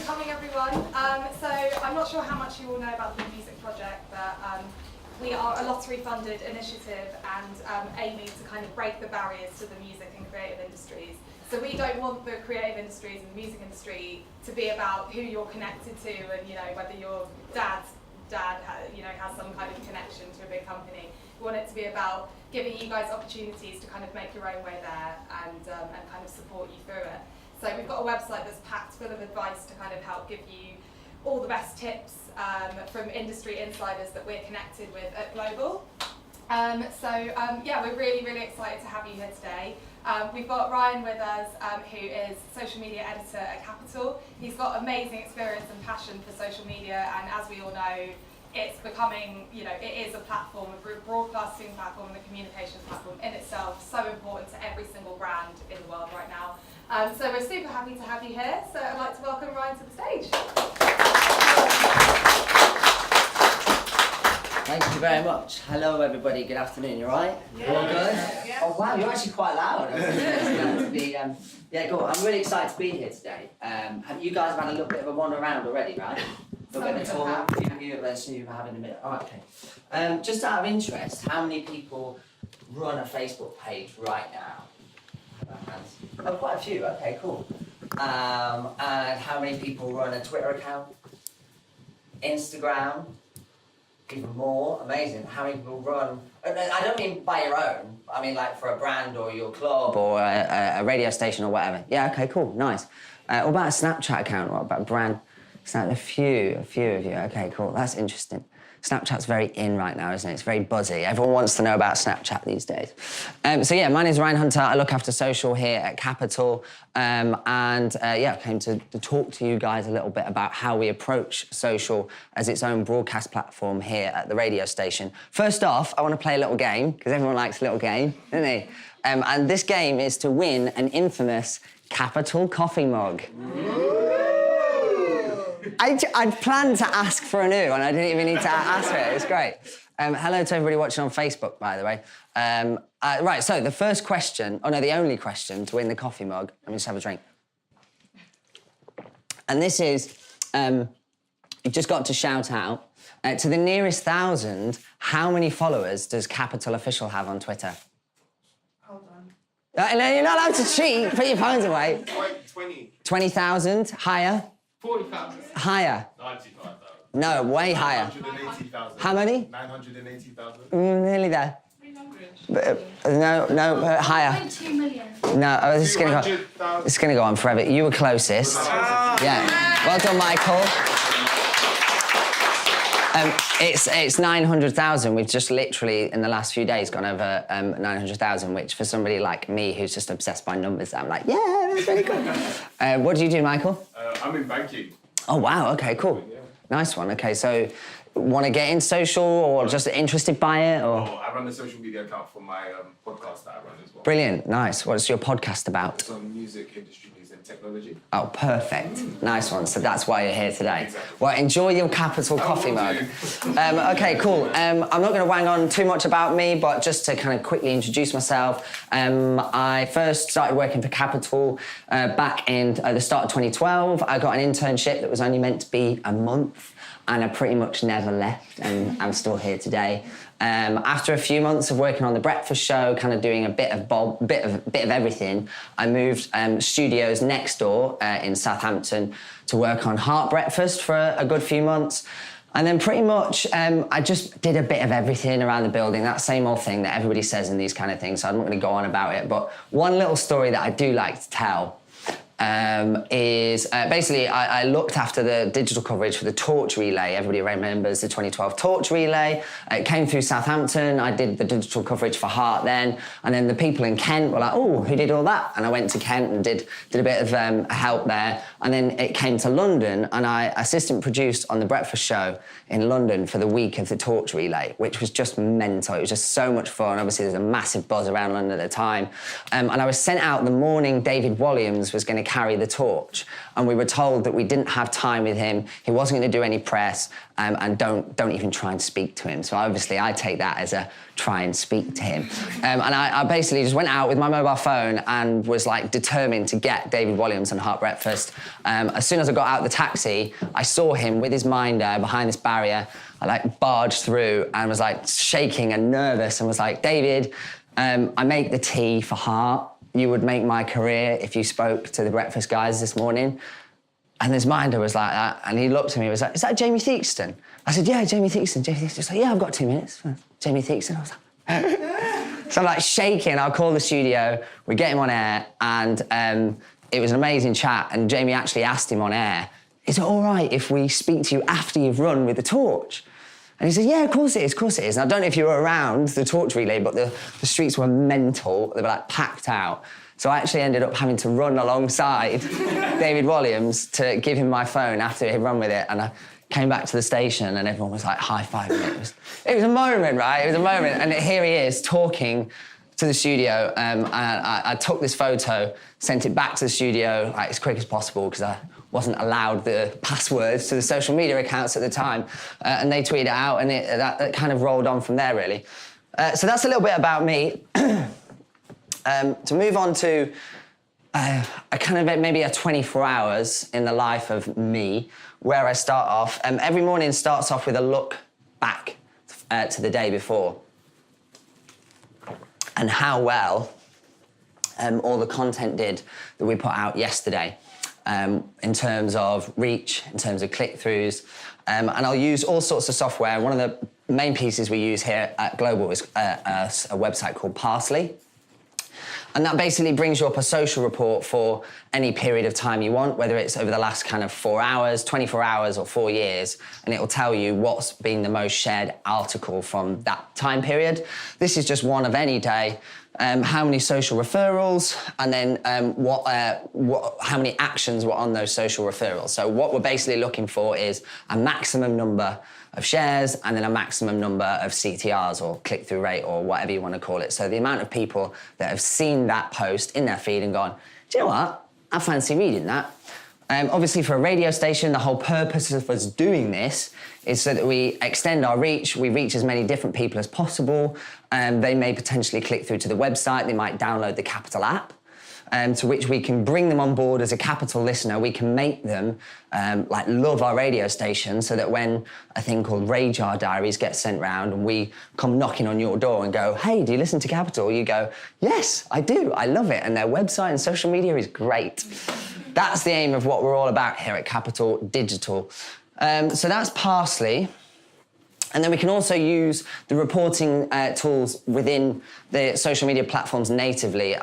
coming, everyone. So I'm not sure how much you all know about the Music Project, but we are a lottery-funded initiative and aiming to kind of break the barriers to the music and creative industries. So we don't want the creative industries and the music industry to be about who you're connected to and whether your dad's dad has some kind of connection to a big company. We want it to be about giving you guys opportunities to kind of make your own way there and kind of support you through it. So we've got a website that's packed full of advice to kind of help give you all the best tips from industry insiders that we're connected with at Global. Yeah, we're really, really excited to have you here today. We've got Ryan with us, who is social media editor at Capital. He's got amazing experience and passion for social media, and as we all know, it's becoming, it is a platform, a broadcasting platform and a communications platform in itself, so important to every single brand in the world right now. So we're super happy to have you here. So I'd like to welcome Ryan to the stage. Thank you very much. Hello everybody, good afternoon, you alright? Yeah. All good? Yeah. Oh wow, you're actually quite loud. Yeah, cool. I'm really excited to be here today. Have you guys had a little bit of a wander around already, right? A little bit of tour? You're having a minute. Oh, okay. Just out of interest, how many people run a Facebook page right now? Oh, quite a few. Okay, cool. And how many people run a Twitter account? Instagram? Even more. Amazing. How many people run? I don't mean by your own. I mean like for a brand or your club or a radio station or whatever. Yeah. Okay. Cool. Nice. What about a Snapchat account? What about a brand? A few of you. Okay. Cool. That's interesting. Snapchat's very in right now, isn't it? It's very buzzy. Everyone wants to know about Snapchat these days. So yeah, my name's Ryan Hunter. I look after social here at Capital. I came to talk to you guys a little bit about how we approach social as its own broadcast platform here at the radio station. First off, I want to play a little game, because everyone likes a little game, doesn't they? And this game is to win an infamous Capital coffee mug. I'd planned to ask for a new, and I didn't even need to ask for it. It was great. Hello to everybody watching on Facebook, by the way. Right, so the first question, the only question to win the coffee mug, let me just have a drink. And this is, you've just got to shout out, to the nearest 1,000, how many followers does Capital Official have on Twitter? Hold on. No, you're not allowed to cheat. Put your phones away. 20. 20,000, higher? 40,000. Higher. 95,000. No, way higher. 980,000. How many? 980,000. Nearly there. 300. No, higher. 2 million. No, this is gonna go on forever. You were closest. Yeah. Well done, Michael. It's 900,000. We've just literally, in the last few days, gone over 900,000, which for somebody like me who's just obsessed by numbers, I'm like, yeah, that's really good. What do you do, Michael? I'm in banking. Oh, wow, okay, cool. Yeah. Nice one. Okay, so want to get in social or just interested by it? Or? Oh, I run the social media account for my podcast that I run as well. Brilliant, nice. What's your podcast about? It's on music, industry news and technology. Oh, perfect. Nice one. So that's why you're here today. Exactly. Well, enjoy your Capital coffee mug. Okay, cool. I'm not going to wang on too much about me, but just to kind of quickly introduce myself. I first started working for Capital back in the start of 2012. I got an internship that was only meant to be a month, and I pretty much never left, and I'm still here today. After a few months of working on The Breakfast Show, kind of doing a bit of everything, I moved studios next door in Southampton to work on Heart Breakfast for a good few months. And then pretty much I just did a bit of everything around the building, that same old thing that everybody says in these kind of things, so I'm not going to go on about it. But one little story that I do like to tell is basically I looked after the digital coverage for the Torch Relay. Everybody remembers the 2012 Torch Relay. It came through Southampton. I did the digital coverage for Heart then, and then the people in Kent were like, oh, who did all that? And I went to Kent and did a bit of help there, and then it came to London, and I assistant produced on The Breakfast Show in London for the week of the Torch Relay, which was just mental. It was just so much fun. Obviously, there was a massive buzz around London at the time, and I was sent out the morning David Walliams was going to carry the torch. And we were told that we didn't have time with him, he wasn't going to do any press, and don't even try and speak to him. So obviously I take that as a try and speak to him. And I basically just went out with my mobile phone and was like determined to get David Walliams and Heart Breakfast. As soon as I got out of the taxi, I saw him with his minder behind this barrier. I like barged through and was like shaking and nervous and was like, David, I make the tea for Heart. You would make my career if you spoke to the breakfast guys this morning. And his minder was like that, and he looked at me and was like, is that Jamie Theakston? I said, yeah, Jamie Theakston. Jamie Theakston was like, yeah, I've got 2 minutes for Jamie Theakston. I was like, so I'm like shaking, I'll call the studio, we get him on air, and it was an amazing chat, and Jamie actually asked him on air, is it all right if we speak to you after you've run with the torch? And he said, yeah, of course it is, of course it is. And I don't know if you were around the torch relay, but the streets were mental. They were like packed out. So I actually ended up having to run alongside David Walliams to give him my phone after he'd run with it. And I came back to the station and everyone was like high-fiving it. It was a moment, right? It was a moment. And here he is talking to the studio. And I took this photo, sent it back to the studio like as quick as possible because I wasn't allowed the passwords to the social media accounts at the time. And they tweeted it out and that kind of rolled on from there, really. So that's a little bit about me. To move on to a kind of maybe a 24 hours in the life of me, where I start off. Every morning starts off with a look back to the day before and how well all the content did that we put out yesterday in terms of reach, in terms of click-throughs. And I'll use all sorts of software. One of the main pieces we use here at Global is a website called Parsley. And that basically brings you up a social report for any period of time you want, whether it's over the last kind of 4 hours, 24 hours, or 4 years, and it will tell you what's been the most shared article from that time period. This is just one of any day. How many social referrals, and then how many actions were on those social referrals. So what we're basically looking for is a maximum number of shares and then a maximum number of CTRs or click-through rate or whatever you want to call it. So the amount of people that have seen that post in their feed and gone, do you know what? I fancy reading that. Obviously for a radio station, the whole purpose of us doing this is so that we extend our reach, we reach as many different people as possible. They may potentially click through to the website, they might download the Capital app, to which we can bring them on board as a Capital listener. We can make them love our radio station so that when a thing called Radar Diaries gets sent round and we come knocking on your door and go, hey, do you listen to Capital? You go, yes, I do, I love it. And their website and social media is great. That's the aim of what we're all about here at Capital Digital. So that's Parsley. And then we can also use the reporting tools within the social media platforms natively.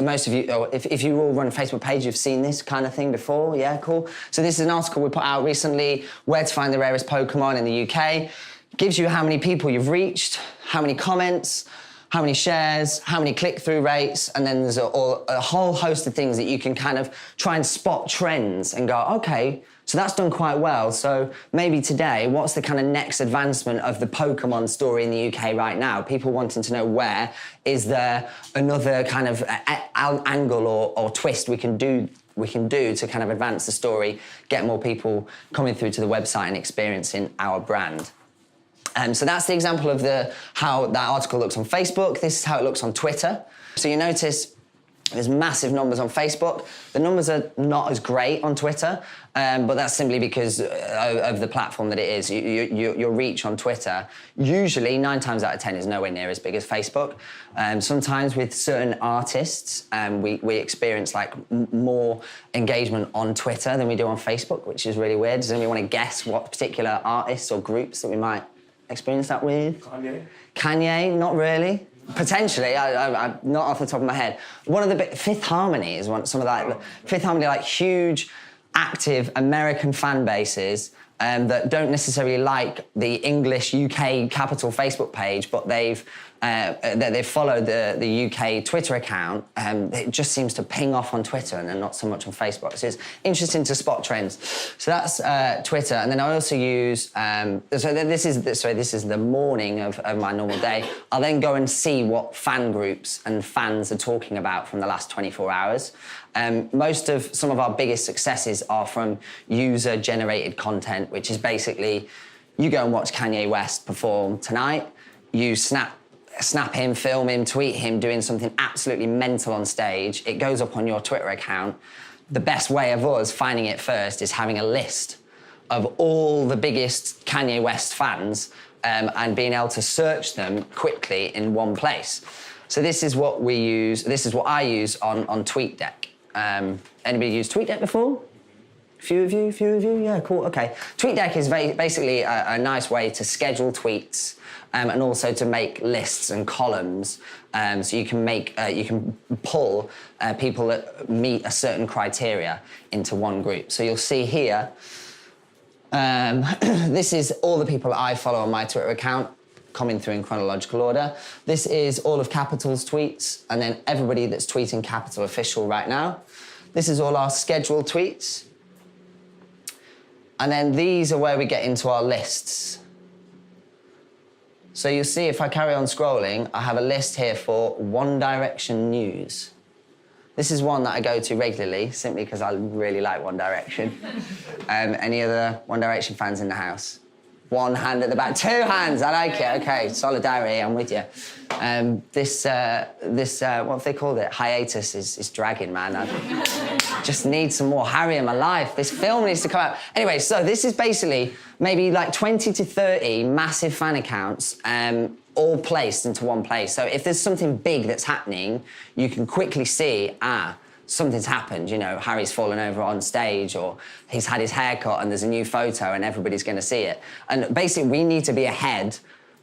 Most of you, or if you all run a Facebook page, you've seen this kind of thing before. Yeah, cool. So this is an article we put out recently, where to find the rarest Pokemon in the UK. Gives you how many people you've reached, how many comments, how many shares, how many click-through rates, and then there's a whole host of things that you can kind of try and spot trends and go, okay, so that's done quite well. So maybe today, what's the kind of next advancement of the Pokemon story in the UK right now? People wanting to know where is there another kind of angle or twist we can do to kind of advance the story, get more people coming through to the website and experiencing our brand. So that's the example of how that article looks on Facebook. This is how it looks on Twitter. So you notice there's massive numbers on Facebook. The numbers are not as great on Twitter, but that's simply because of the platform that it is. Your reach on Twitter, usually 9 times out of 10 is nowhere near as big as Facebook. Sometimes with certain artists, we experience more engagement on Twitter than we do on Facebook, which is really weird. Does anyone want to guess what particular artists or groups that we might experience that with? Kanye, not really. Potentially, I'm not off the top of my head. One of the Fifth Harmony is some of that. Fifth Harmony, huge, active American fan bases, that don't necessarily like the English UK capital Facebook page, but they've followed the UK Twitter account. It just seems to ping off on Twitter and then not so much on Facebook. So it's interesting to spot trends. So that's Twitter, and then I also use. This is the morning of my normal day. I'll then go and see what fan groups and fans are talking about from the last 24 hours. Some of our biggest successes are from user-generated content, which is basically you go and watch Kanye West perform tonight. You snap him, film him, tweet him doing something absolutely mental on stage. It goes up on your Twitter account. The best way of us finding it first is having a list of all the biggest Kanye West fans and being able to search them quickly in one place. So this is what we use. This is what I use on TweetDeck. Anybody used TweetDeck before? Few of you? Yeah, cool, okay. TweetDeck is basically a nice way to schedule tweets and also to make lists and columns. So you can pull people that meet a certain criteria into one group. So you'll see here, this is all the people I follow on my Twitter account, coming through in chronological order. This is all of Capital's tweets, and then everybody that's tweeting Capital Official right now. This is all our scheduled tweets. And then these are where we get into our lists. So you'll see if I carry on scrolling, I have a list here for One Direction news. This is one that I go to regularly, simply because I really like One Direction. Any other One Direction fans in the house? One hand at the back, 2 hands, I like it, okay, solidarity, I'm with you. This what have they called it? Hiatus is dragging, man. I just need some more Harry in my life. This film needs to come out. Anyway, so this is basically maybe like 20 to 30 massive fan accounts, all placed into one place. So if there's something big that's happening, you can quickly see, something's happened, Harry's fallen over on stage, or he's had his hair cut and there's a new photo and everybody's going to see it. And basically, we need to be ahead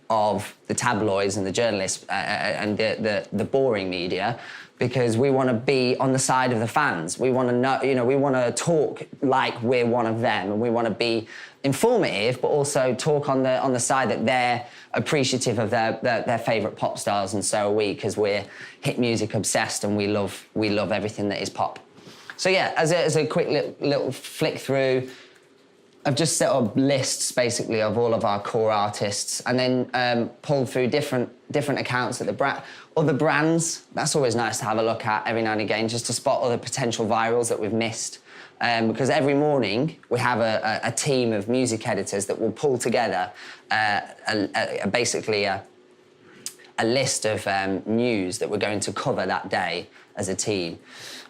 of the tabloids and the journalists and the boring media, because we want to be on the side of the fans. We want to know, we want to talk like we're one of them, and we want to be informative, but also talk on the side that they're appreciative of their favourite pop stars, and so are we, because we're hit music obsessed and we love everything that is pop. So yeah, as a quick little flick through, I've just set up lists basically of all of our core artists, and then pulled through different accounts at other brands. That's always nice to have a look at every now and again, just to spot other potential virals that we've missed. Because every morning we have a team of music editors that will pull together basically a list of news that we're going to cover that day as a team.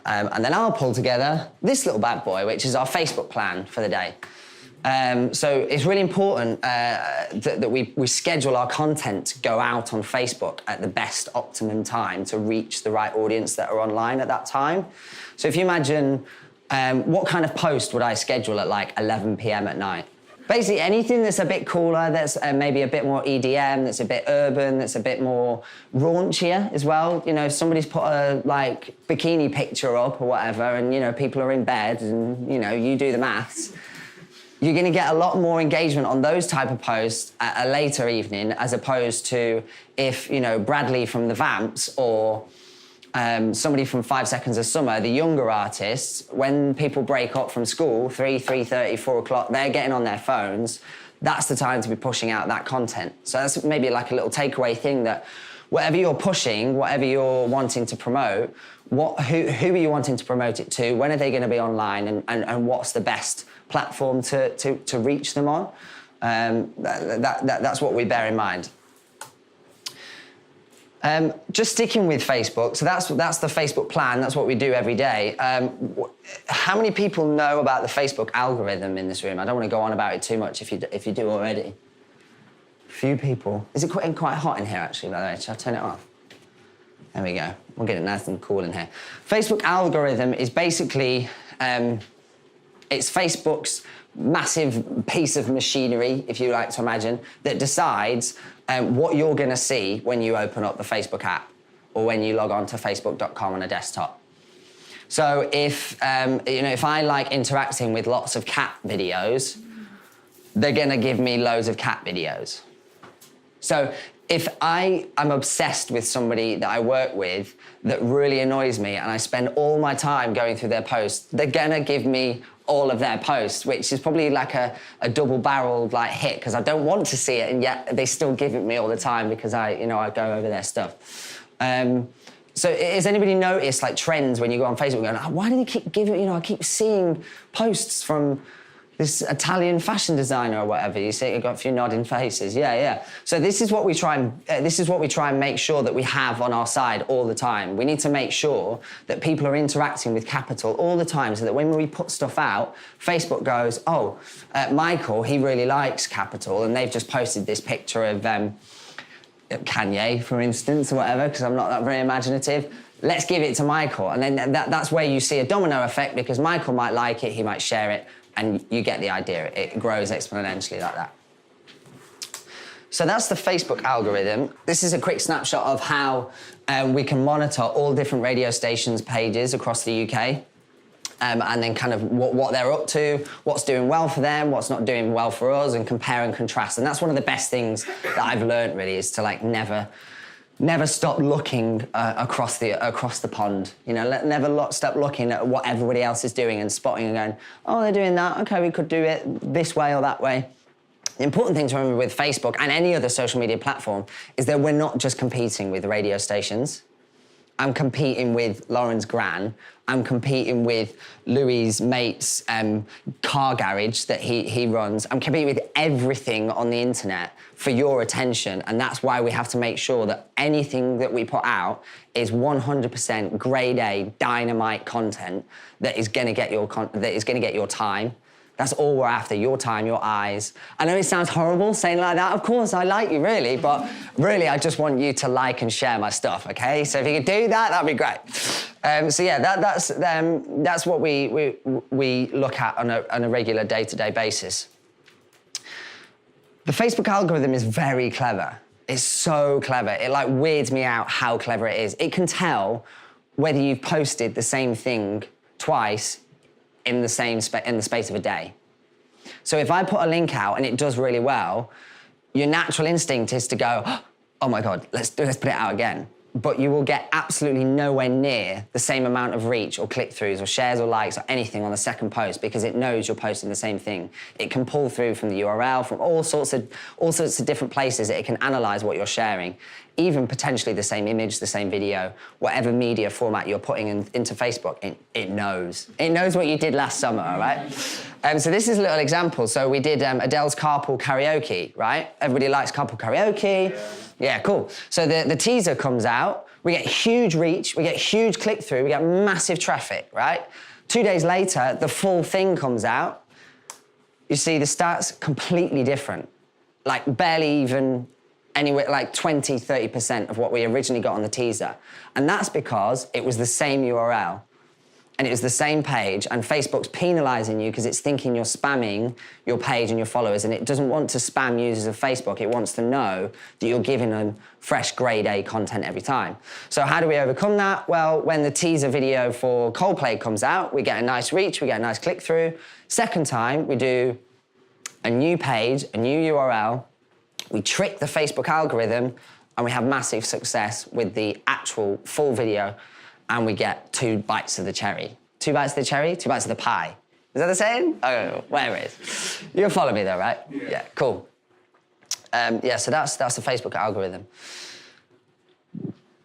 And then I'll pull together this little bad boy, which is our Facebook plan for the day. So it's really important that we schedule our content to go out on Facebook at the best optimum time to reach the right audience that are online at that time. So if you imagine, what kind of post would I schedule at like 11 p.m. at night? Basically anything that's a bit cooler, that's maybe a bit more EDM, that's a bit urban, that's a bit more raunchier as well. If somebody's put a bikini picture up or whatever, and people are in bed, and you do the maths, you're going to get a lot more engagement on those type of posts at a later evening, as opposed to if Bradley from the Vamps or somebody from 5 Seconds of Summer, the younger artists, when people break up from school, 3:30, 4 o'clock, they're getting on their phones. That's the time to be pushing out that content. So that's maybe like a little takeaway thing, that whatever you're pushing, whatever you're wanting to promote, who are you wanting to promote it to? When are they going to be online? And what's the best platform to reach them on? That's what we bear in mind. Just sticking with Facebook, so that's the Facebook plan, that's what we do every day. How many people know about the Facebook algorithm in this room? I don't want to go on about it too much if you do already. Few people. Is it quite hot in here, actually, by the way? Shall I turn it off? There we go. We'll get it nice and cool in here. Facebook algorithm is basically, it's Facebook's massive piece of machinery, if you like to imagine, that decides what you're going to see when you open up the Facebook app or when you log on to facebook.com on a desktop. So if I like interacting with lots of cat videos, they're gonna give me loads of cat videos. So if I am obsessed with somebody that I work with that really annoys me and I spend all my time going through their posts, they're gonna give me all of their posts, which is probably like a double-barreled like hit, because I don't want to see it, and yet they still give it me all the time because I go over their stuff. So has anybody noticed like trends when you go on Facebook going, oh, why do they keep giving, I keep seeing posts from this Italian fashion designer or whatever? You see, you've got a few nodding faces. Yeah. So this is what we try and make sure that we have on our side all the time. We need to make sure that people are interacting with Capital all the time, so that when we put stuff out, Facebook goes, oh, Michael, he really likes Capital, and they've just posted this picture of Kanye, for instance, or whatever, because I'm not that very imaginative. Let's give it to Michael. And then that's where you see a domino effect, because Michael might like it, he might share it, and you get the idea. It grows exponentially like that. So that's the Facebook algorithm. This is a quick snapshot of how we can monitor all different radio stations' pages across the UK. And then kind of what they're up to, what's doing well for them, what's not doing well for us, and compare and contrast. And that's one of the best things that I've learned, really, is to like never stop looking across the pond. Never stop looking at what everybody else is doing and spotting and going, oh, they're doing that. Okay, we could do it this way or that way. The important thing to remember with Facebook and any other social media platform is that we're not just competing with radio stations. I'm competing with Lauren's gran. I'm competing with Louis' mate's car garage that he runs. I'm competing with everything on the internet for your attention, and that's why we have to make sure that anything that we put out is 100% grade A dynamite content that is going to get your time. That's all we're after, your time, your eyes. I know it sounds horrible saying like that. Of course, I like you, really, but really, I just want you to like and share my stuff, okay? So if you could do that, that'd be great. So yeah, that's what we look at on a regular day-to-day basis. The Facebook algorithm is very clever. It's so clever. It like weirds me out how clever it is. It can tell whether you've posted the same thing twice in the space of a day. So if I put a link out and it does really well, your natural instinct is to go, oh my God, let's put it out again. But you will get absolutely nowhere near the same amount of reach or click-throughs or shares or likes or anything on the second post, because it knows you're posting the same thing. It can pull through from the URL, from all sorts of different places. It can analyze what you're sharing, even potentially the same image, the same video, whatever media format you're putting into Facebook, it knows. It knows what you did last summer, all right? So this is a little example. So we did Adele's Carpool Karaoke, right? Everybody likes Carpool Karaoke. Yeah, cool. So the teaser comes out, we get huge reach, we get huge click-through, we get massive traffic, right? 2 days later, the full thing comes out. You see the stats completely different. Like barely even anywhere, like 20, 30% of what we originally got on the teaser. And that's because it was the same URL. And it was the same page, and Facebook's penalising you because it's thinking you're spamming your page and your followers, and it doesn't want to spam users of Facebook. It wants to know that you're giving them fresh grade A content every time. So how do we overcome that? Well, when the teaser video for Coldplay comes out, we get a nice reach, we get a nice click-through. Second time, we do a new page, a new URL, we trick the Facebook algorithm, and we have massive success with the actual full video, and we get 2 bites of the cherry. 2 bites of the cherry, 2 bites of the pie. Is that the saying? Oh, whatever it is. You'll follow me though, right? Yeah, cool. So that's the Facebook algorithm.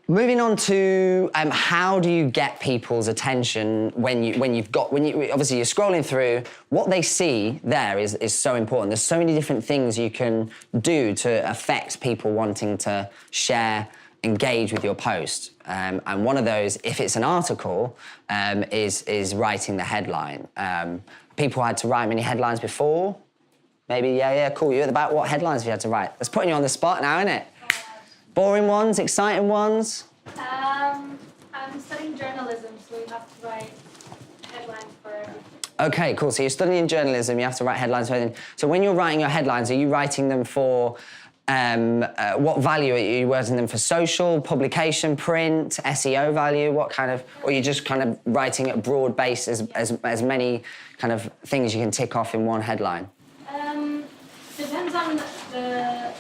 Moving on to how do you get people's attention when you obviously you're scrolling through, what they see there is so important. There's so many different things you can do to affect people wanting to share, engage with your post. And one of those, if it's an article, is writing the headline. People had to write many headlines before. Maybe, yeah, cool. You're at the back. What headlines have you had to write? That's putting you on the spot now, isn't it? Boring ones, exciting ones? I'm studying journalism, so we have to write headlines for everything. Okay, cool. So you're studying journalism, you have to write headlines for everything. So when you're writing your headlines, are you writing them for what value? Are you writing them for social, publication, print, SEO value? What kind of, or are you just kind of writing at broad base as many kind of things you can tick off in one headline?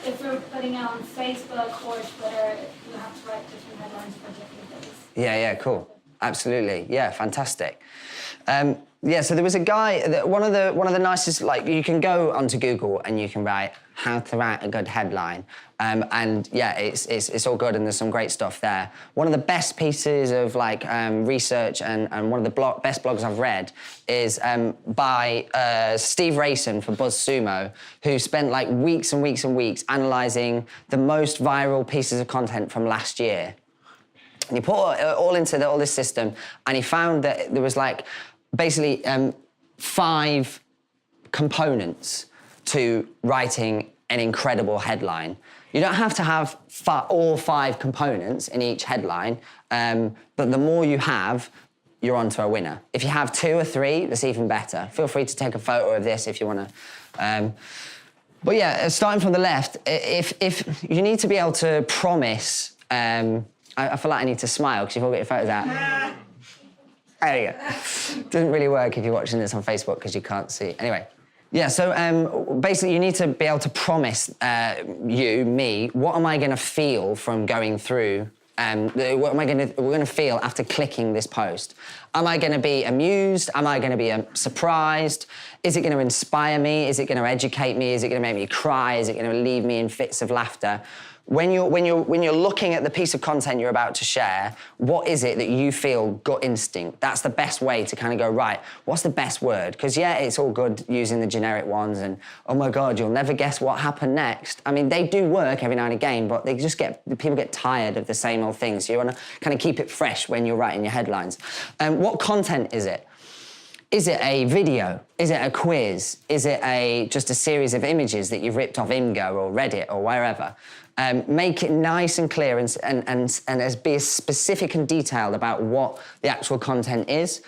if we're putting it on Facebook or Twitter, you have to write different headlines for different days. Yeah, cool. Absolutely. Yeah, fantastic. Yeah, so there was a guy, one of the nicest, like, you can go onto Google and you can write how to write a good headline. And yeah, it's all good and there's some great stuff there. One of the best pieces of like research and one of the best blogs I've read is by Steve Rayson for BuzzSumo, who spent like weeks and weeks and weeks analysing the most viral pieces of content from last year. And he put it all into all this system, and he found that there was like basically 5 components to writing an incredible headline. You don't have to have all 5 components in each headline, but the more you have, you're onto a winner. If you have 2 or 3, that's even better. Feel free to take a photo of this if you want to. But yeah, starting from the left, if you need to be able to promise. I feel like I need to smile because you've all got your photos out. There you go. Doesn't really work if you're watching this on Facebook because you can't see. Anyway, yeah, so basically you need to be able to promise me, what am I going to feel from going through, what am I going to feel after clicking this post? Am I going to be amused? Am I going to be surprised? Is it going to inspire me? Is it going to educate me? Is it going to make me cry? Is it going to leave me in fits of laughter? When you're looking at the piece of content you're about to share, what is it that you feel gut instinct? That's the best way to kind of go, right, what's the best word? Because yeah, it's all good using the generic ones and, oh my God, you'll never guess what happened next. I mean, they do work every now and again, but people get tired of the same old things. So you want to kind of keep it fresh when you're writing your headlines. What content is it? Is it a video? Is it a quiz? Is it just a series of images that you've ripped off Imgur or Reddit or wherever? Make it nice and clear and be as specific and detailed about what the actual content is.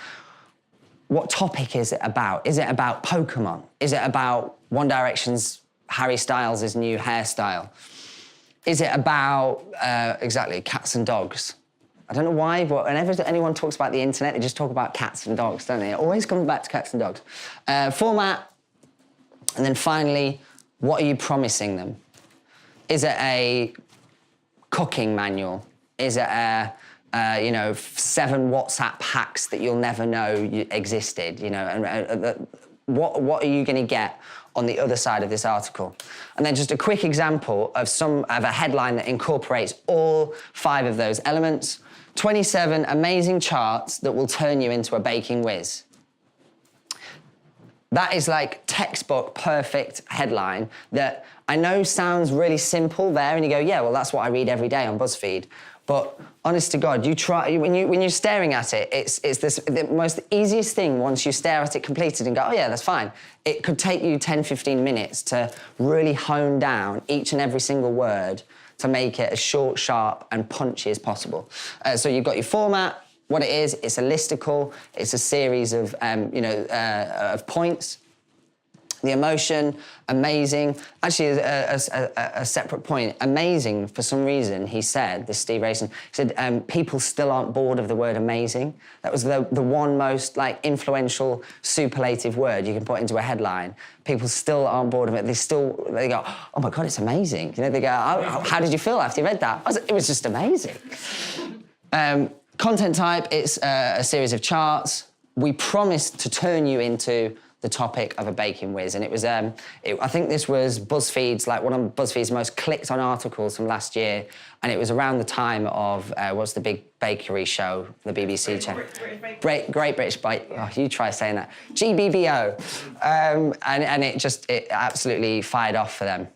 What topic is it about? Is it about Pokemon? Is it about One Direction's Harry Styles' new hairstyle? Is it about, exactly, cats and dogs? I don't know why, but whenever anyone talks about the internet, they just talk about cats and dogs, don't they? It always comes back to cats and dogs. Format, and then finally, what are you promising them? Is it a cooking manual? Is it a, 7 WhatsApp hacks that you'll never know existed? What are you going to get on the other side of this article? And then just a quick example of a headline that incorporates all 5 of those elements. 27 amazing charts that will turn you into a baking whiz. That is like textbook perfect headline that I know sounds really simple there, and you go, yeah, well, that's what I read every day on BuzzFeed. But honest to God, when you're staring at it, it's the most easiest thing once you stare at it completed and go, oh yeah, that's fine. It could take you 10, 15 minutes to really hone down each and every single word to make it as short, sharp, and punchy as possible. So you've got your format. What it is, it's a listicle. It's a series of, of points. The emotion, amazing. Actually, a separate point. Amazing, for some reason, he said, this Steve Rayson, he said, people still aren't bored of the word amazing. That was the one most influential superlative word you can put into a headline. People still aren't bored of it. They go, oh my God, it's amazing. They go, how did you feel after you read that? It was just amazing. Content type, it's a series of charts. We promised to turn you into the topic of a baking whiz, and it was. I think this was BuzzFeed's one of BuzzFeed's most clicked on articles from last year, and it was around the time of what's the big bakery show, the BBC channel, Great British Bake. Oh, you try saying that, GBBO, and it absolutely fired off for them.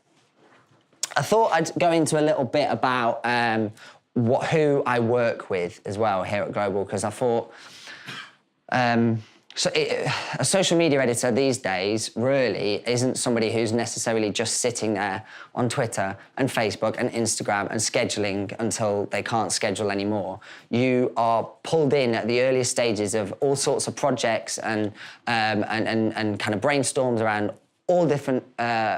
I thought I'd go into a little bit about who I work with as well here at Global, because I thought. A social media editor these days really isn't somebody who's necessarily just sitting there on Twitter and Facebook and Instagram and scheduling until they can't schedule anymore. You are pulled in at the earliest stages of all sorts of projects and kind of brainstorms around all different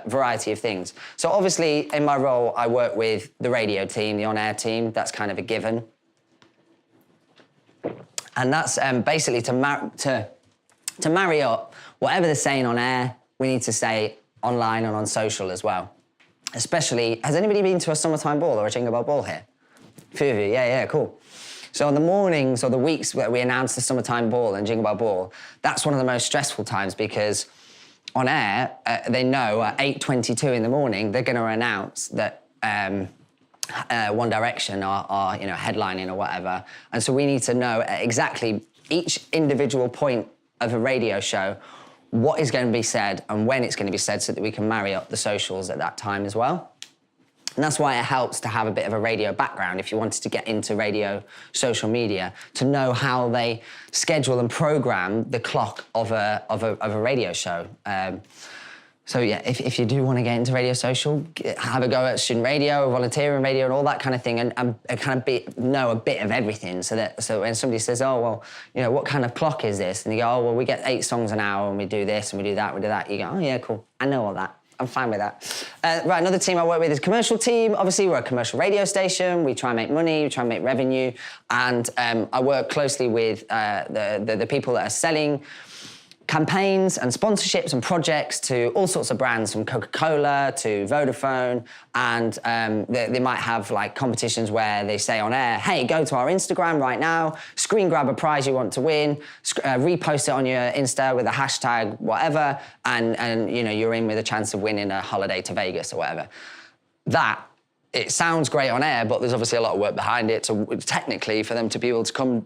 variety of things. So obviously in my role, I work with the radio team, the on-air team. That's kind of a given. And that's basically to marry up whatever they're saying on air, we need to say online and on social as well. especially, has anybody been to a summertime ball or a Jingle Bell Ball here? A few of you, yeah, cool. So on the mornings or the weeks where we announce the summertime ball and Jingle Bell Ball, that's one of the most stressful times because on air, they know at 8:22 in the morning, they're going to announce that One Direction are headlining or whatever. And so we need to know exactly each individual point of a radio show, what is going to be said and when it's going to be said so that we can marry up the socials at that time as well. And that's why it helps to have a bit of a radio background if you wanted to get into radio social media, to know how they schedule and program the clock of a radio show. So yeah, if you do want to get into radio social, have a go at student radio, volunteering radio, and all that kind of thing, and kind of know a bit of everything. So when somebody says, "Oh well, what kind of clock is this?" and you go, "Oh well, we get 8 songs an hour, and we do this, and we do that, we do that." You go, "Oh yeah, cool. I know all that. I'm fine with that." Right, another team I work with is commercial team. Obviously, we're a commercial radio station. We try and make money, we try and make revenue, and I work closely with the people that are selling campaigns and sponsorships and projects to all sorts of brands, from Coca-Cola to Vodafone, and they might have like competitions where they say on air, "Hey, go to our Instagram right now, screen grab a prize you want to win, repost it on your Insta with a hashtag whatever, and you're in with a chance of winning a holiday to Vegas or whatever." It sounds great on air, but there's obviously a lot of work behind it. So technically, for them to be able to come,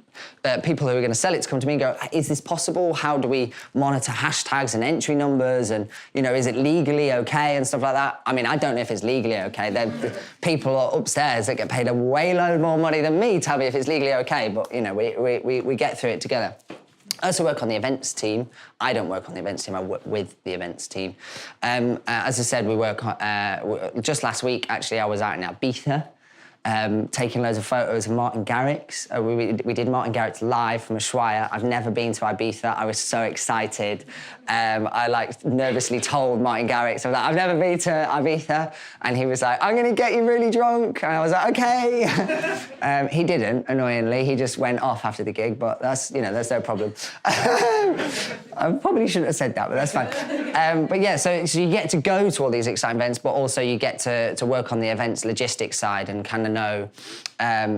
people who are going to sell it to come to me and go, "Is this possible? How do we monitor hashtags and entry numbers? And, is it legally okay?" and stuff like that. I mean, I don't know if it's legally okay. The people upstairs that get paid a way load more money than me tell me if it's legally okay, but, we get through it together. I also work on the events team. I don't work on the events team, I work with the events team. As I said, we work on, just last week, actually, I was out in Ibiza, taking loads of photos of Martin Garrix. We did Martin Garrix live from Ushuaia. I've never been to Ibiza. I was so excited. I nervously told Martin Garrix, I was like, "I've never been to Ibiza." And he was like, "I'm going to get you really drunk." And I was like, "Okay." He didn't, annoyingly. He just went off after the gig, but that's no problem. I probably shouldn't have said that, but that's fine. But yeah, so you get to go to all these exciting events, but also you get to work on the events logistics side and kind of know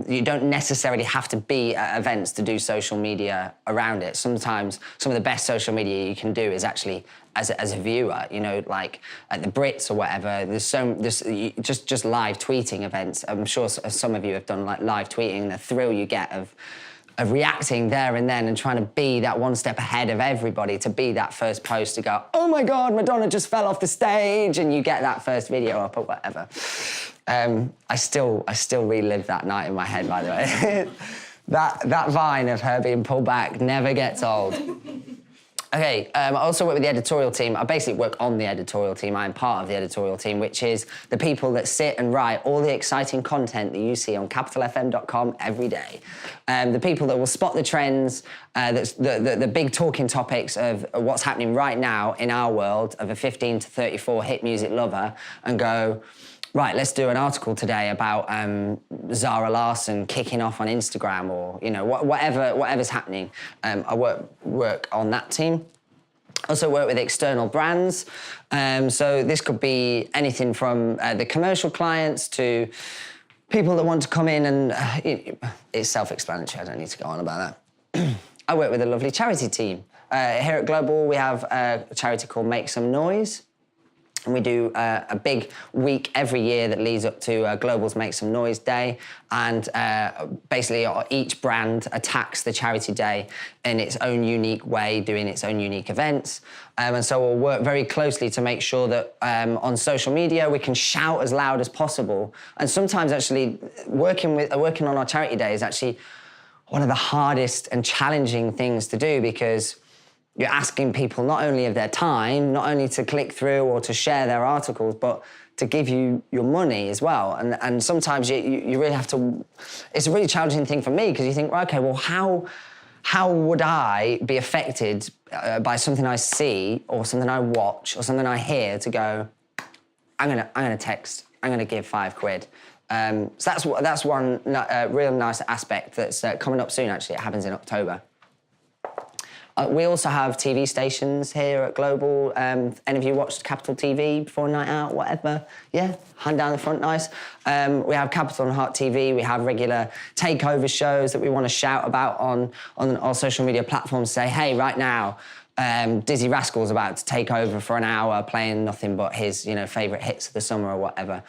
you don't necessarily have to be at events to do social media around it. Sometimes some of the best social media you can do is actually as a viewer, like at the Brits or whatever. There's just live tweeting events. I'm sure some of you have done like live tweeting, the thrill you get of reacting there and then and trying to be that one step ahead of everybody, to be that first post to go, "Oh my God, Madonna just fell off the stage," and you get that first video up or whatever. I still relive that night in my head, by the way. that vine of her being pulled back never gets old. Okay, I also work with the editorial team. I basically work on the editorial team. I'm part of the editorial team, which is the people that sit and write all the exciting content that you see on capitalfm.com every day. The people that will spot the trends, the big talking topics of what's happening right now in our world of a 15 to 34 hit music lover, and go, "Right, let's do an article today about Zara Larsson kicking off on Instagram," or whatever's happening. I work on that team. Also work with external brands. So this could be anything from the commercial clients to people that want to come in and it's self-explanatory. I don't need to go on about that. I work with a lovely charity team. Here at Global, we have a charity called Make Some Noise. And we do a big week every year that leads up to Global's Make Some Noise Day. And basically each brand attacks the charity day in its own unique way, doing its own unique events. And so we'll work very closely to make sure that on social media we can shout as loud as possible. And sometimes actually working on our charity day is actually one of the hardest and challenging things to do, because you're asking people not only of their time, not only to click through or to share their articles, but to give you your money as well. And sometimes you really have to... It's a really challenging thing for me, because you think, right, OK, well, how would I be affected by something I see or something I watch or something I hear to go, I'm gonna text, I'm gonna give £5. So that's one real nice aspect that's coming up soon, actually. It happens in October. We also have TV stations here at Global. Any of you watched Capital TV before Night Out, whatever? Yeah, hand down the front, nice. We have Capital and Heart TV. We have regular takeover shows that we want to shout about on our social media platforms. Say, hey, right now, Dizzy Rascal's about to take over for an hour, playing nothing but his, favourite hits of the summer or whatever.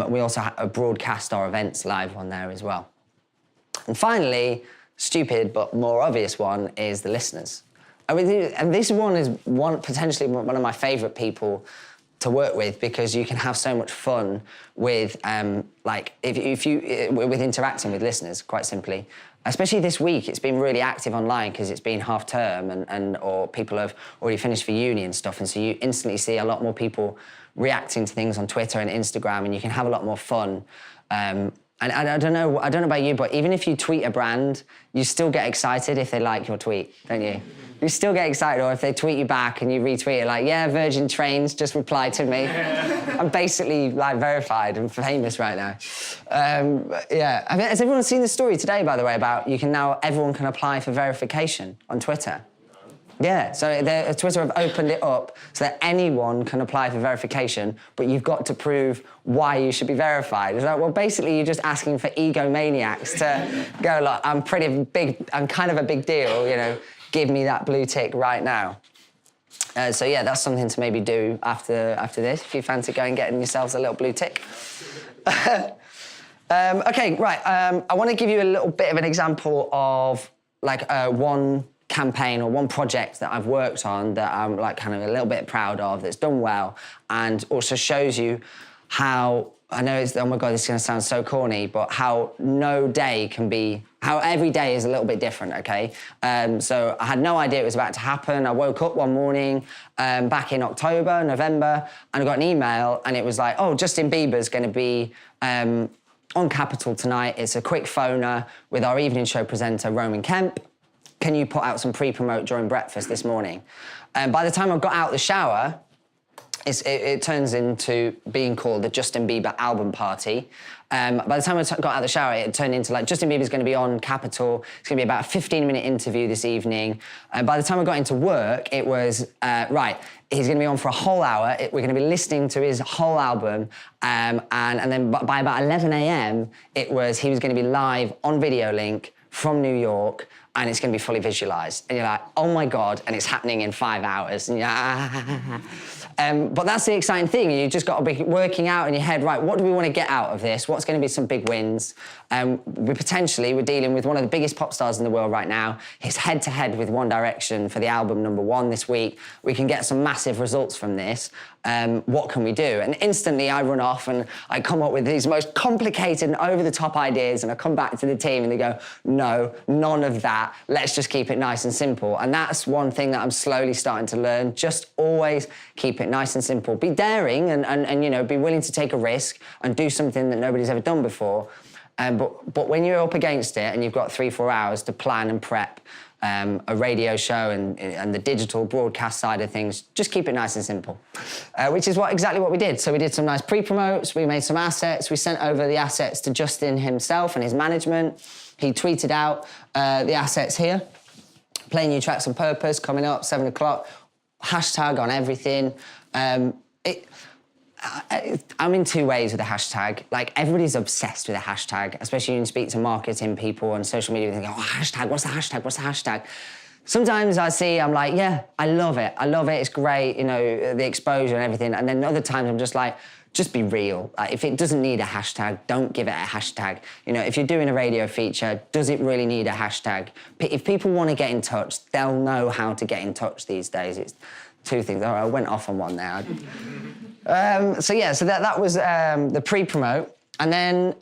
We also broadcast our events live on there as well. And finally, stupid but more obvious one is the listeners. And this one is potentially one of my favourite people to work with, because you can have so much fun with with interacting with listeners, quite simply. Especially this week, it's been really active online because it's been half term or people have already finished for uni and stuff, and so you instantly see a lot more people reacting to things on Twitter and Instagram, and you can have a lot more fun. And I don't know about you, but even if you tweet a brand, you still get excited if they like your tweet, don't you? You still get excited, or if they tweet you back and you retweet it, like, yeah, Virgin Trains just replied to me. I'm basically verified and famous right now. Yeah, has everyone seen the story today, by the way, about everyone can apply for verification on Twitter? Yeah, so Twitter have opened it up so that anyone can apply for verification, but you've got to prove why you should be verified. It's like, well, basically, you're just asking for egomaniacs to go, look, I'm kind of a big deal, give me that blue tick right now. So yeah, that's something to maybe do after this, if you fancy going getting yourselves a little blue tick. Okay, right, I want to give you a little bit of an example of one campaign or one project that I've worked on that I'm kind of a little bit proud of, that's done well, and also shows you how, I know oh my God, this is going to sound so corny, but how how every day is a little bit different, okay? So I had no idea it was about to happen. I woke up one morning back in November, and I got an email, and it was like, oh, Justin Bieber's going to be on Capital tonight. It's a quick phoner with our evening show presenter, Roman Kemp. Can you put out some pre-promote during breakfast this morning? And by the time I got out the shower, it turns into being called the Justin Bieber album party. By the time I got out of the shower, it turned into Justin Bieber's going to be on Capital. It's going to be about a 15-minute interview this evening. And by the time I got into work, it was, right, he's going to be on for a whole hour. We're going to be listening to his whole album. And then by about 11 a.m., he was going to be live on Video Link from New York, and it's going to be fully visualised. And you're like, oh my God, and it's happening in 5 hours. And but that's the exciting thing. You just got to be working out in your head, right, what do we want to get out of this? What's going to be some big wins? We're dealing with one of the biggest pop stars in the world right now. He's head-to-head with One Direction for the album #1 this week. We can get some massive results from this. What can we do? And instantly I run off and I come up with these most complicated and over-the-top ideas, and I come back to the team and they go, no, none of that. Let's just keep it nice and simple. And that's one thing that I'm slowly starting to learn. Just always keep it nice and simple. Be daring and be willing to take a risk and do something that nobody's ever done before. But when you're up against it and you've got 3-4 hours to plan and prep a radio show and the digital broadcast side of things, just keep it nice and simple, which is exactly what we did. So we did some nice pre-promotes, we made some assets, we sent over the assets to Justin himself and his management. He tweeted out the assets here, playing new tracks on purpose, coming up, 7 o'clock, hashtag on everything. I'm in two ways with a hashtag. Everybody's obsessed with a hashtag, especially when you speak to marketing people on social media. They go, oh, hashtag, what's the hashtag, what's the hashtag? Sometimes I'm like, yeah, I love it, it's great, the exposure and everything. And then other times I'm just like, just be real. If it doesn't need a hashtag, don't give it a hashtag. If you're doing a radio feature, does it really need a hashtag? If people want to get in touch, they'll know how to get in touch these days. It's two things. Oh, I went off on one there. So that was the pre-promote, and then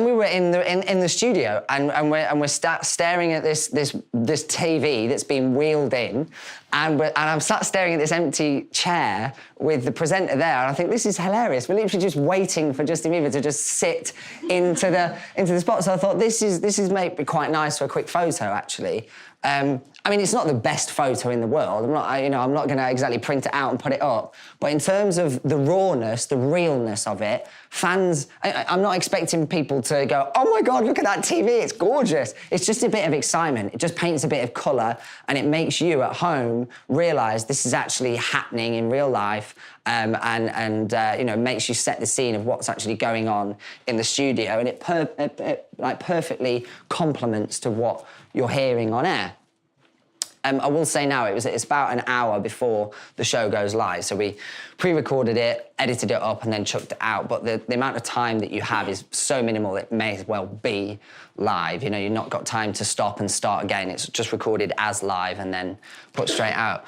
we were in the studio, and we're staring at this TV that's been wheeled in, and I'm sat staring at this empty chair with the presenter there, and I think this is hilarious. We're literally just waiting for Justin Bieber to just sit into the spot. So I thought this is maybe quite nice for a quick photo, actually. I mean, it's not the best photo in the world. I'm not going to exactly print it out and put it up. But in terms of the rawness, the realness of it, fans, I'm not expecting people to go, oh my God, look at that TV, it's gorgeous. It's just a bit of excitement. It just paints a bit of colour and it makes you at home realise this is actually happening in real life and makes you set the scene of what's actually going on in the studio, and it perfectly complements to what you're hearing on air. I will say now, it's about an hour before the show goes live. So we pre-recorded it, edited it up, and then chucked it out. But the amount of time that you have is so minimal, it may as well be live. You know, you've not got time to stop and start again. It's just recorded as live and then put straight out.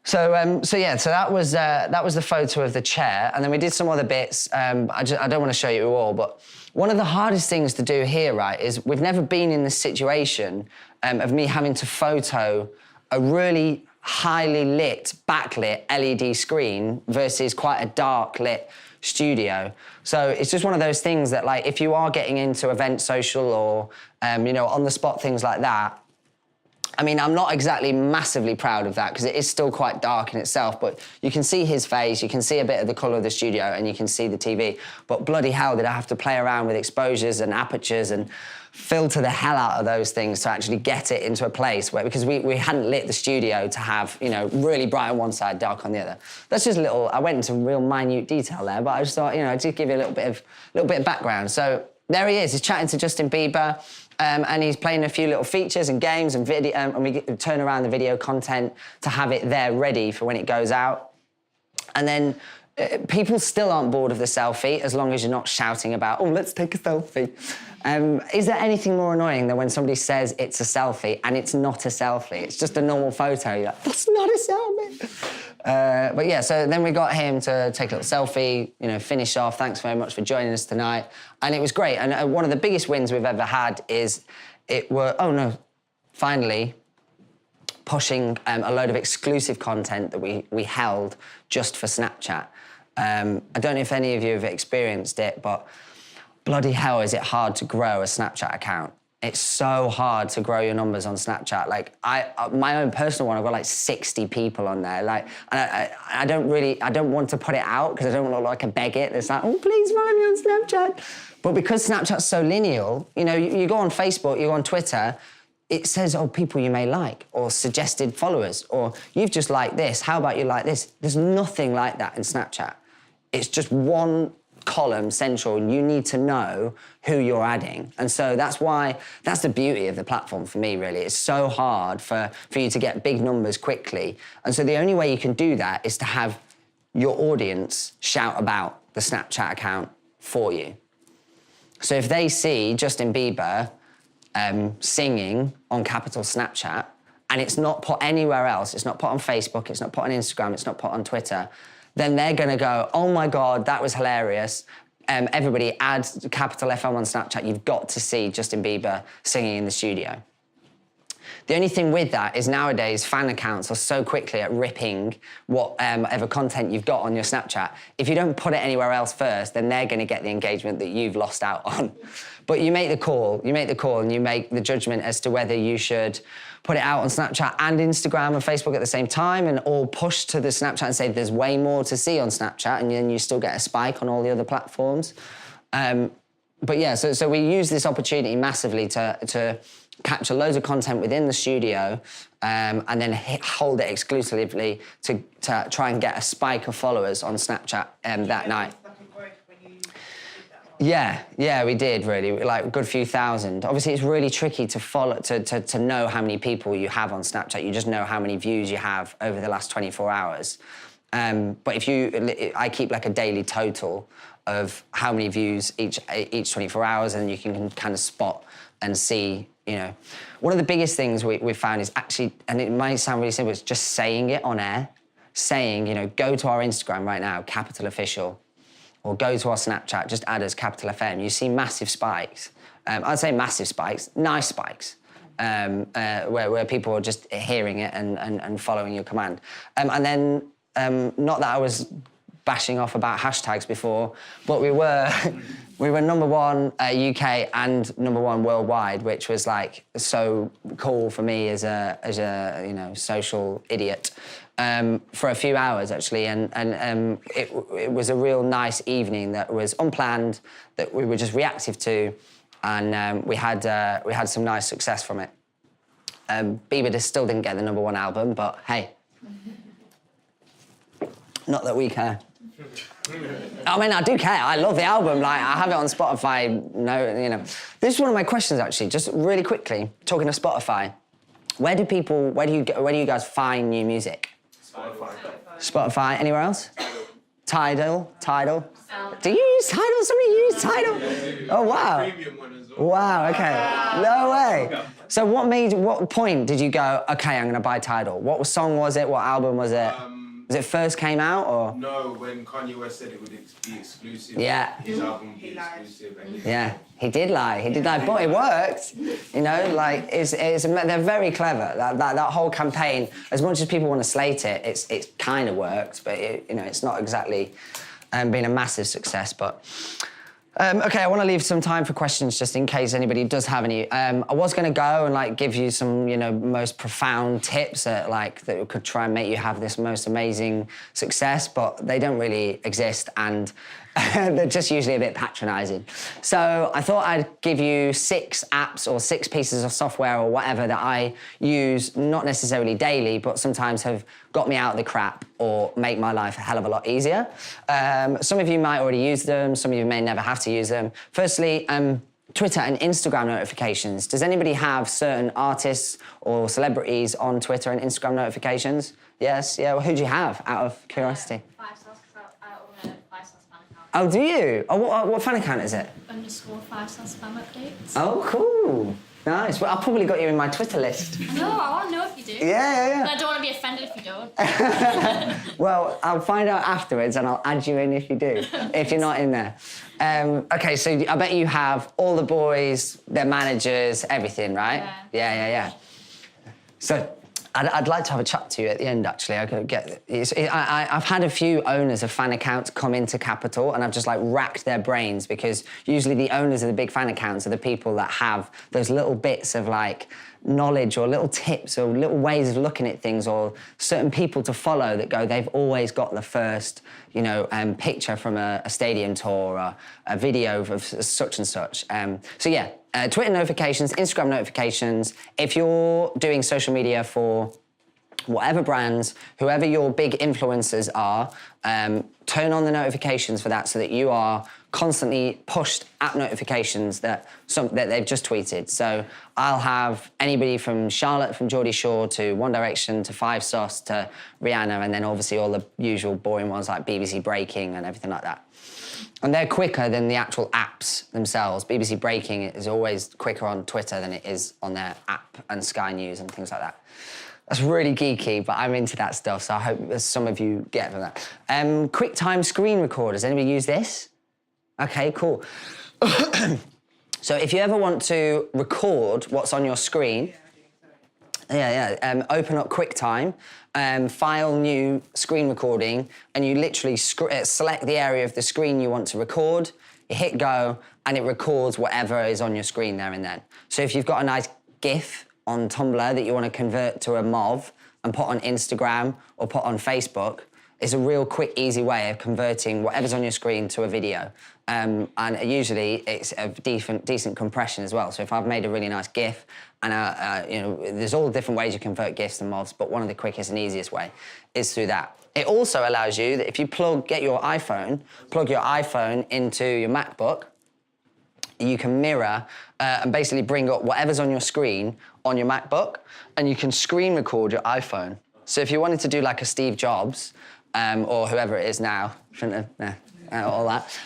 So that was the photo of the chair, and then we did some other bits. I don't want to show you all, but one of the hardest things to do here, right, is we've never been in this situation of me having to photo a really highly lit, backlit LED screen versus quite a dark lit studio. So it's just one of those things that, like, if you are getting into event social or, on the spot things like that, I mean, I'm not exactly massively proud of that because it is still quite dark in itself, but you can see his face, you can see a bit of the colour of the studio, and you can see the TV. But bloody hell, did I have to play around with exposures and apertures and filter the hell out of those things to actually get it into a place where, because we hadn't lit the studio to have, really bright on one side, dark on the other. That's just a little, I went into real minute detail there, but I just thought, to give you a little bit of background. So there he is, he's chatting to Justin Bieber. And he's playing a few little features and games and video, and we turn around the video content to have it there ready for when it goes out. And then people still aren't bored of the selfie as long as you're not shouting about, oh, let's take a selfie. Is there anything more annoying than when somebody says it's a selfie and it's not a selfie? It's just a normal photo. You're like, that's not a selfie. But yeah, so then we got him to take a little selfie, finish off. Thanks very much for joining us tonight. And it was great. And one of the biggest wins we've ever had is finally pushing a load of exclusive content that we held just for Snapchat. I don't know if any of you have experienced it, but bloody hell is it hard to grow a Snapchat account. It's so hard to grow your numbers on Snapchat. Like, my own personal one, I've got like 60 people on there. Like, and I don't want to put it out because I don't want to look like a beggar. It's like, oh, please follow me on Snapchat. But because Snapchat's so lineal, you go on Facebook, you go on Twitter, it says, oh, people you may like, or suggested followers, or you've just liked this, how about you like this? There's nothing like that in Snapchat. It's just one column central, and you need to know who you're adding. And so that's the beauty of the platform for me, really. It's so hard for you to get big numbers quickly. And so the only way you can do that is to have your audience shout about the Snapchat account for you. So if they see Justin Bieber singing on Capital Snapchat, and it's not put anywhere else, it's not put on Facebook, it's not put on Instagram, it's not put on Twitter, then they're going to go, oh my God, that was hilarious. Everybody add Capital FM on Snapchat. You've got to see Justin Bieber singing in the studio. The only thing with that is nowadays fan accounts are so quickly at ripping whatever content you've got on your Snapchat. If you don't put it anywhere else first, then they're going to get the engagement that you've lost out on. But you make the call, and you make the judgment as to whether you should put it out on Snapchat and Instagram and Facebook at the same time, and all push to the Snapchat and say there's way more to see on Snapchat, and then you still get a spike on all the other platforms. But yeah, so we use this opportunity massively to capture loads of content within the studio, and then hold it exclusively to try and get a spike of followers on Snapchat that night. Yeah, we did really, like a good few thousand. Obviously, it's really tricky to follow, to know how many people you have on Snapchat. You just know how many views you have over the last 24 hours. But I keep like a daily total of how many views each 24 hours, and you can kind of spot and see, One of the biggest things we've found is actually, and it might sound really simple, it's just saying it on air. Saying, go to our Instagram right now, Capital Official, or go to our Snapchat, just add us Capital FM. You see massive spikes. I'd say massive spikes, nice spikes, where people are just hearing it and following your command. And then, not that I was bashing off about hashtags before, but we were we were #1 UK and #1 worldwide, which was like so cool for me as a you know social idiot. For a few hours actually, and it was a real nice evening that was unplanned, that we were just reactive to, and we had some nice success from it. Bieber still didn't get the #1 album, but hey, not that we care. I mean, I do care. I love the album. Like, I have it on Spotify. No, you know, this is one of my questions actually. Just really quickly, talking to Spotify, where do you guys find new music? Spotify. Anywhere else? Tidal. Do you use Tidal? Somebody use Tidal? Oh wow. Premium one as well. Wow. Okay. No way. So what point did you go? Okay, I'm going to buy Tidal. What song was it? What album was it? Was it first came out or? No, when Kanye West said it would be exclusive. Yeah. His album would be exclusive. And Yeah, he did lie, but it worked. You know, like they're very clever. That whole campaign, as much as people want to slate it, it's kind of worked, but you know, it's not exactly been a massive success. But okay, I want to leave some time for questions just in case anybody does have any. I was going to go and like give you some, you know, most profound tips that could try and make you have this most amazing success, but they don't really exist, and they're just usually a bit patronising. So I thought I'd give you 6 apps or 6 pieces of software or whatever that I use, not necessarily daily, but sometimes have got me out of the crap or make my life a hell of a lot easier. Some of you might already use them, some of you may never have to use them. Firstly, Twitter and Instagram notifications. Does anybody have certain artists or celebrities on Twitter and Instagram notifications? Yes, yeah, well, who do you have, out of curiosity? 5 stars, because I own a 5-star spam account. Oh, do you? Oh, what fan account is it? _5-star spam updates. Oh, cool. Nice. Well, I've probably got you in my Twitter list. No, I want to know if you do. Yeah. But I don't want to be offended if you don't. Well, I'll find out afterwards and I'll add you in if you do, if you're not in there. Okay, so I bet you have all the boys, their managers, everything, right? Yeah. So I'd like to have a chat to you at the end, actually. I've had a few owners of fan accounts come into Capital, and I've just like racked their brains, because usually the owners of the big fan accounts are the people that have those little bits of like knowledge or little tips or little ways of looking at things, or certain people to follow that go, they've always got the first, you know, picture from a stadium tour or a video of such and such. So yeah, Twitter notifications, Instagram notifications. If you're doing social media for whatever brands, whoever your big influencers are, turn on the notifications for that so that you are constantly pushed at notifications that they've just tweeted. So I'll have anybody from Charlotte from Geordie Shore to One Direction to Five Sauce to Rihanna, and then obviously all the usual boring ones like BBC Breaking and everything like that. And they're quicker than the actual apps themselves. BBC Breaking is always quicker on Twitter than it is on their app and Sky News and things like that. That's really geeky, but I'm into that stuff, so I hope some of you get from that. QuickTime screen recorders. Anybody use this? Okay, cool. So if you ever want to record what's on your screen, open up QuickTime, file new screen recording, and you literally select the area of the screen you want to record, you hit go, and it records whatever is on your screen there and then. So if you've got a nice GIF on Tumblr that you want to convert to a MOV and put on Instagram or put on Facebook, it's a real quick, easy way of converting whatever's on your screen to a video. And usually it's a decent compression as well. So if I've made a really nice GIF, and you know, there's all different ways you convert GIFs and MOVs, but one of the quickest and easiest way is through that. It also allows you that if you plug your iPhone into your MacBook, you can mirror and basically bring up whatever's on your screen on your MacBook, and you can screen record your iPhone. So if you wanted to do like a Steve Jobs, or whoever it is now, all that.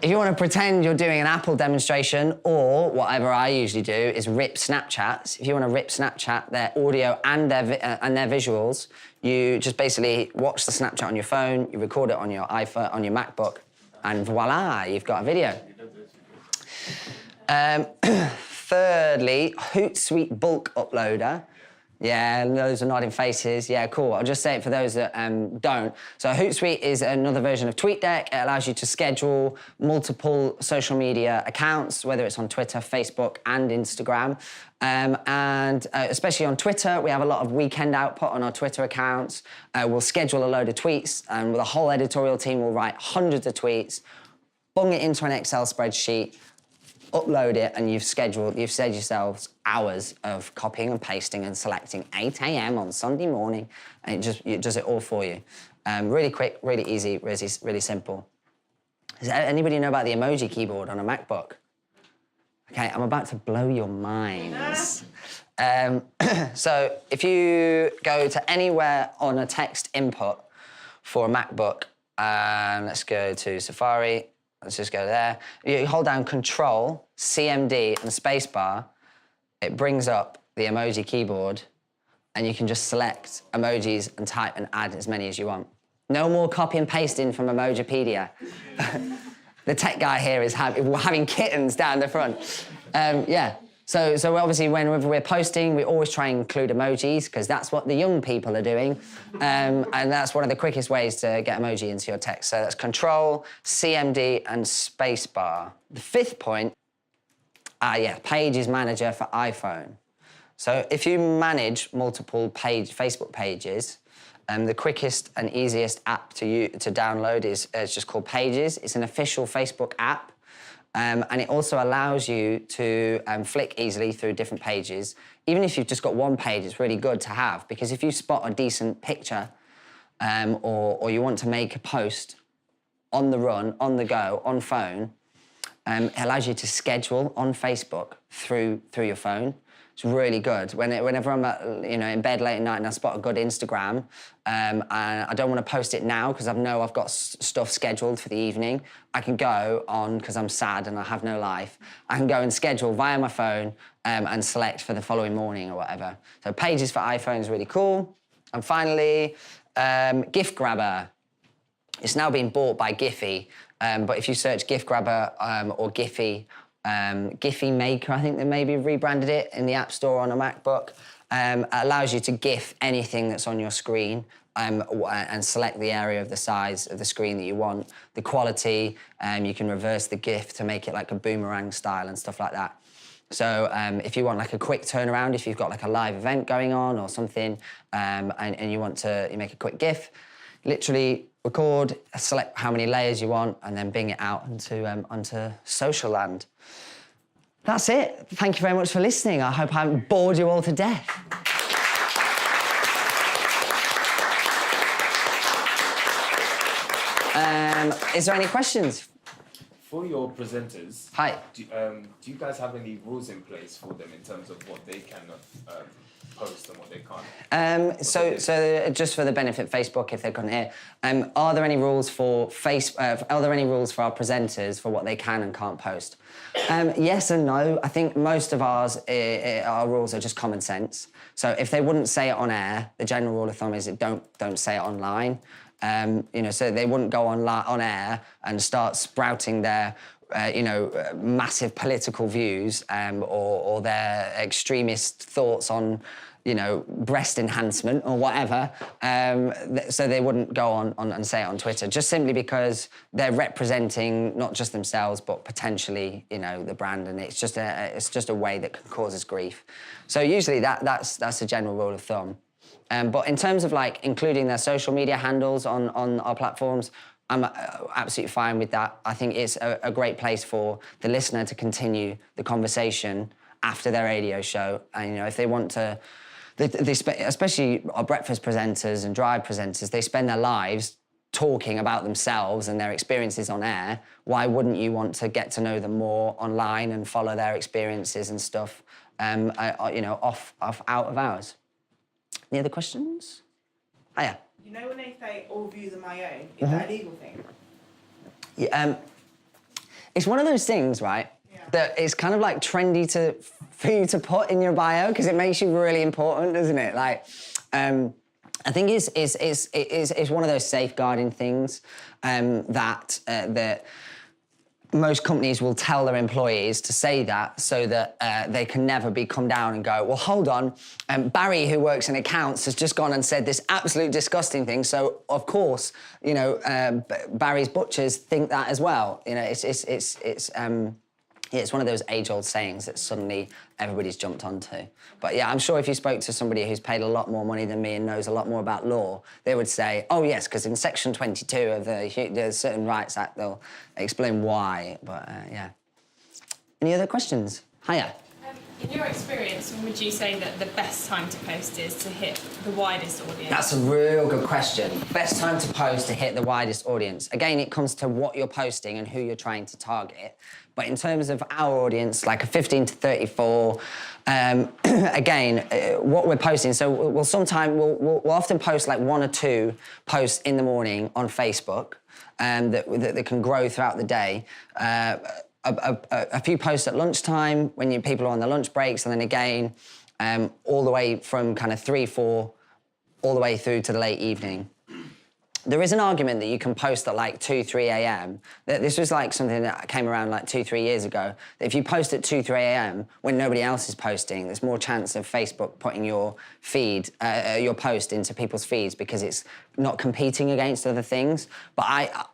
If you want to pretend you're doing an Apple demonstration, or whatever I usually do is rip Snapchats. If you want to rip Snapchat, their audio and their visuals, you just basically watch the Snapchat on your phone, you record it on your iPhone, on your MacBook, and voila, you've got a video. Thirdly, Hootsuite Bulk Uploader. Yeah, loads of nodding faces. Yeah, cool. I'll just say it for those that don't. So Hootsuite is another version of TweetDeck. It allows you to schedule multiple social media accounts, whether it's on Twitter, Facebook, and Instagram. Especially on Twitter, we have a lot of weekend output on our Twitter accounts. We'll schedule a load of tweets, and the whole editorial team will write hundreds of tweets, bung it into an Excel spreadsheet, upload it, and you've saved yourselves hours of copying and pasting and selecting 8 a.m. on Sunday morning, and it does it all for you. Really quick, really easy, really simple. Does anybody know about the emoji keyboard on a MacBook? Okay, I'm about to blow your minds. So if you go to anywhere on a text input for a MacBook, let's go to Safari. Let's just go there. You hold down Control, CMD, and spacebar. It brings up the emoji keyboard, and you can just select emojis and type and add as many as you want. No more copy and pasting from Emojipedia. The tech guy here is having kittens down the front. Yeah. So obviously, whenever we're posting, we always try and include emojis because that's what the young people are doing, and that's one of the quickest ways to get emoji into your text. So that's Control, CMD, and spacebar. The fifth point, Pages Manager for iPhone. So if you manage multiple Facebook pages, the quickest and easiest app to download is just called Pages. It's an official Facebook app. And it also allows you to flick easily through different pages. Even if you've just got one page, it's really good to have, because if you spot a decent picture or you want to make a post on the run, on the go, on phone, it allows you to schedule on Facebook through your phone. It's really good. Whenever I'm in bed late at night and I spot a good Instagram, and I don't want to post it now because I know I've got stuff scheduled for the evening, I can go on, because I'm sad and I have no life, I can go and schedule via my phone and select for the following morning or whatever. So Pages for iPhone is really cool. And finally, Gift Grabber. It's now been bought by Giphy, but if you search Gift Grabber or Giphy, Giphy Maker, I think they maybe rebranded it in the App Store on a MacBook. It allows you to GIF anything that's on your screen and select the area of the size of the screen that you want. The quality, you can reverse the GIF to make it like a boomerang style and stuff like that. So if you want like a quick turnaround, if you've got like a live event going on or something, and you want to make a quick GIF, literally record, select how many layers you want, and then bing it out onto social land. That's it. Thank you very much for listening. I hope I haven't bored you all to death. Is there any questions? For your presenters, Hi. Do you guys have any rules in place for them in terms of what they can post and what they can't? So just for the benefit of Facebook, if they're on here, are there any rules for are there any rules for our presenters for what they can and can't post? Yes and no. I think most of our rules are just common sense. So if they wouldn't say it on air, the general rule of thumb is don't say it online. So they wouldn't go on air and start sprouting their massive political views or their extremist thoughts on breast enhancement or whatever. So they wouldn't go on and say it on Twitter, just simply because they're representing not just themselves but potentially the brand, and it's just a way that can cause us grief. So usually that's a general rule of thumb. But in terms of like including their social media handles on our platforms, I'm absolutely fine with that. I think it's a great place for the listener to continue the conversation after their radio show. And if they want to, especially our breakfast presenters and drive presenters, they spend their lives talking about themselves and their experiences on air. Why wouldn't you want to get to know them more online and follow their experiences and stuff, out of hours? Any other questions? Oh, yeah. You know when they say all views are my own, is that a legal thing? Yeah, it's one of those things, right? Yeah. That it's kind of like trendy for you to put in your bio because it makes you really important, doesn't it? Like, I think it's one of those safeguarding things that most companies will tell their employees to say that so that they can never be come down and go, well, hold on, Barry, who works in accounts, has just gone and said this absolute disgusting thing. So, of course, you know, Barry's butchers think that as well. You know, it's one of those age-old sayings that suddenly everybody's jumped onto. But yeah, I'm sure if you spoke to somebody who's paid a lot more money than me and knows a lot more about law, they would say, oh yes, because in Section 22 of the Certain Rights Act, they'll explain why. But yeah. Any other questions? Hiya. In your experience, when would you say that the best time to post is to hit the widest audience? That's a real good question. Best time to post to hit the widest audience. Again, it comes to what you're posting and who you're trying to target. But in terms of our audience, like a 15 to 34, again, what we're posting, so we'll often post like 1 or 2 posts in the morning on Facebook that can grow throughout the day. A few posts at lunchtime when people are on their lunch breaks, and then again, all the way from kind of 3, 4, all the way through to the late evening. There is an argument that you can post at like 2, 3 a.m. This was like something that came around like 2, 3 years ago. That if you post at 2, 3 a.m. when nobody else is posting, there's more chance of Facebook putting your feed, your post into people's feeds because it's not competing against other things. But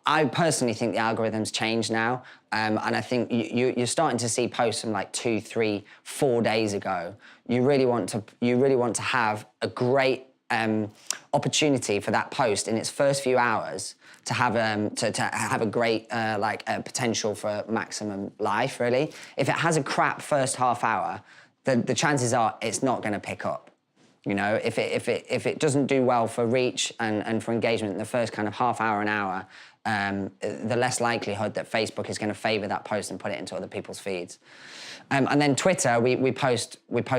I personally think the algorithms change now. And I think you're starting to see posts from like 2, 3, 4 days ago. You really want to have a great opportunity for that post in its first few hours to have a great potential for maximum life. Really, if it has a crap first half hour, the chances are it's not going to pick up. You know, if it doesn't do well for reach and for engagement in the first kind of half hour, an hour, the less likelihood that Facebook is going to favour that post and put it into other people's feeds. And then Twitter, we post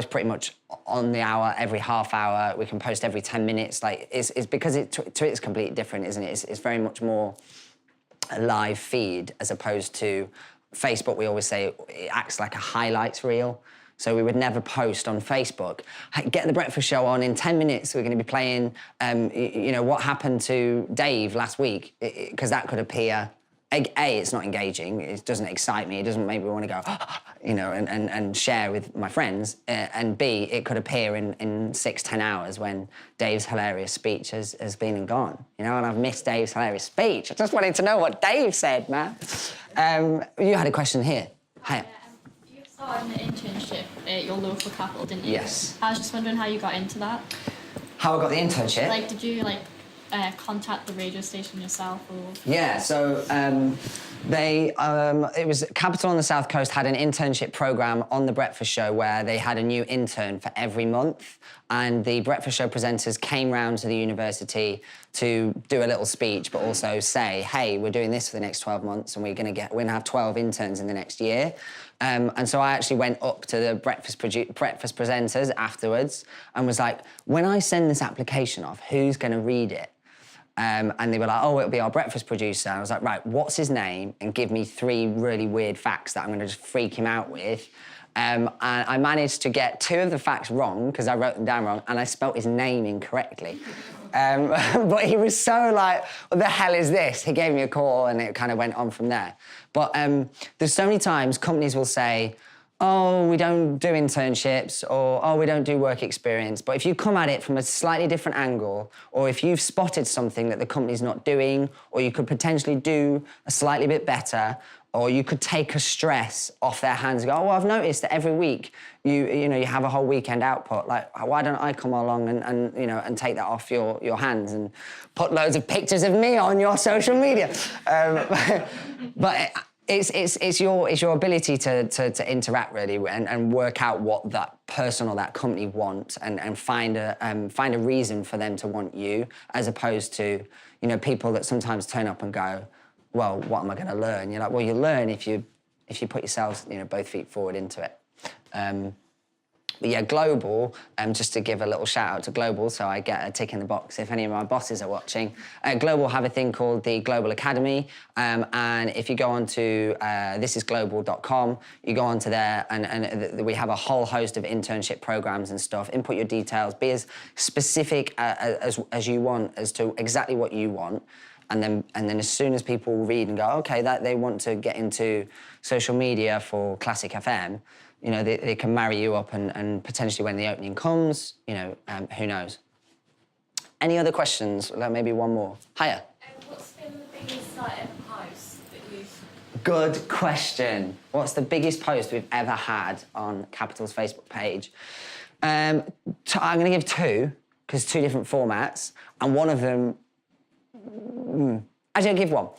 pretty much on the hour, every half hour. We can post every 10 minutes. Like it's because Twitter's completely different, isn't it? It's very much more a live feed as opposed to Facebook. We always say it acts like a highlights reel. So we would never post on Facebook, get the breakfast show on in 10 minutes. We're going to be playing, you know, what happened to Dave last week, because that could appear. A, it's not engaging. It doesn't excite me. It doesn't make me want to go, you know, and share with my friends. And B, it could appear in 6, 10 hours when Dave's hilarious speech has been and gone. You know, and I've missed Dave's hilarious speech. I just wanted to know what Dave said, man. You had a question here. Hi. You started an internship at your local capital, didn't you? Yes. I was just wondering how you got into that. How I got the internship? Like, did you contact the radio station yourself, or? Yeah, so it was Capital on the South Coast had an internship program on The Breakfast Show where they had a new intern for every month, and the Breakfast Show presenters came round to the university to do a little speech, but also say, hey, we're doing this for the next 12 months, and we're gonna have 12 interns in the next year. And so I actually went up to the breakfast presenters afterwards and was like, when I send this application off, who's going to read it? And they were like, oh, it'll be our breakfast producer. And I was like, right, what's his name? And give me 3 really weird facts that I'm going to just freak him out with. And I managed to get 2 of the facts wrong because I wrote them down wrong, and I spelt his name incorrectly. But he was so like, what the hell is this? He gave me a call and it kind of went on from there. But there's so many times companies will say, oh, we don't do internships, or oh, we don't do work experience. But if you come at it from a slightly different angle, or if you've spotted something that the company's not doing, or you could potentially do a slightly bit better, or you could take a stress off their hands and go, oh, well, I've noticed that every week you have a whole weekend output. Like, why don't I come along and take that off your hands and put loads of pictures of me on your social media? But it's your ability to interact really and work out what that person or that company want and find a reason for them to want you, as opposed to, you know, people that sometimes turn up and go, well, what am I going to learn? You're like, well, you learn if you put yourselves, you know, both feet forward into it. But yeah, Global, just to give a little shout out to Global, so I get a tick in the box if any of my bosses are watching. Global have a thing called the Global Academy, and if you go on to thisisglobal.com, you go onto there, and we have a whole host of internship programs and stuff. Input your details, be as specific as you want as to exactly what you want. and then as soon as people read and go, okay, that they want to get into social media for Classic FM, you know, they can marry you up, and potentially when the opening comes, you know, who knows. Any other questions? Like maybe one more. Hiya. What's been the biggest ever post that you've... Good question. What's the biggest post we've ever had on Capital's Facebook page? I'm going to give two, because two different formats, and one of them... Actually, I'll give one.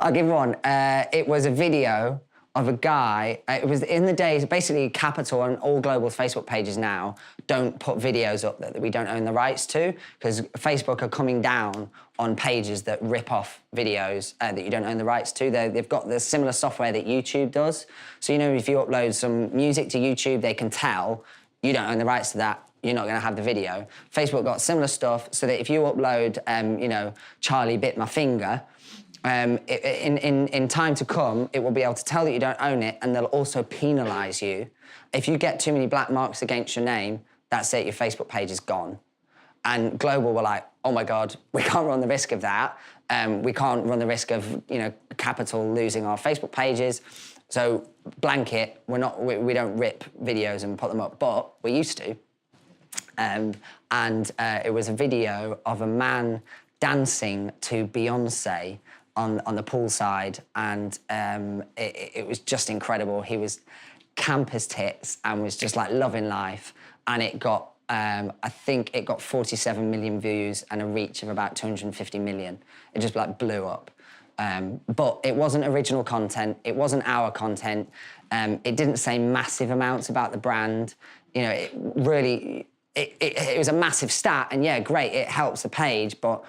I'll give one. It was a video of a guy. It was in the days, basically Capital and all Global's Facebook pages now don't put videos up that we don't own the rights to, because Facebook are coming down on pages that rip off videos that you don't own the rights to. They've got the similar software that YouTube does. So, you know, if you upload some music to YouTube, they can tell you don't own the rights to that. You're not going to have the video. Facebook got similar stuff so that if you upload, you know, Charlie bit my finger, in time to come, it will be able to tell that you don't own it, and they'll also penalise you. If you get too many black marks against your name, that's it, your Facebook page is gone. And Global were like, oh my God, we can't run the risk of that. We can't run the risk of, you know, Capital losing our Facebook pages. So blanket, we don't rip videos and put them up, but we used to. It was a video of a man dancing to Beyonce on the poolside, and it was just incredible. He was camp as tits and was just like loving life, and it got, I think it got 47 million views and a reach of about 250 million. It just like blew up. But it wasn't original content, it wasn't our content, it didn't say massive amounts about the brand. You know, it really, it was a massive stat, and yeah, great, it helps the page, but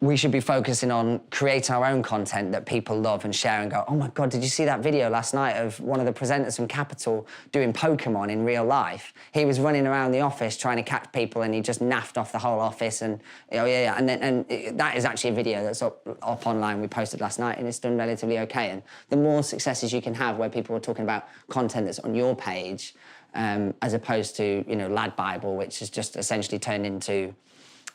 we should be focusing on creating our own content that people love and share and go, oh my God, did you see that video last night of one of the presenters from Capital doing Pokemon in real life? He was running around the office trying to catch people, and he just naffed off the whole office, and that is actually a video that's up online, we posted last night, and it's done relatively okay. And the more successes you can have where people are talking about content that's on your page, as opposed to, you know, Lad Bible, which has just essentially turned into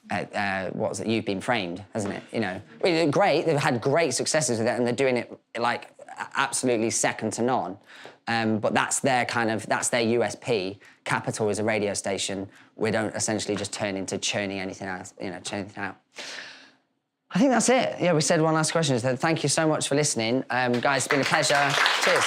what was it? You've Been Framed, hasn't it? You know, great. They've had great successes with it, and they're doing it like absolutely second to none. But that's their USP. Capital is a radio station. We don't essentially just turn into churning anything out. You know, churn anything out. I think that's it. Yeah, we said one last question. So thank you so much for listening, guys. It's been a pleasure. Cheers.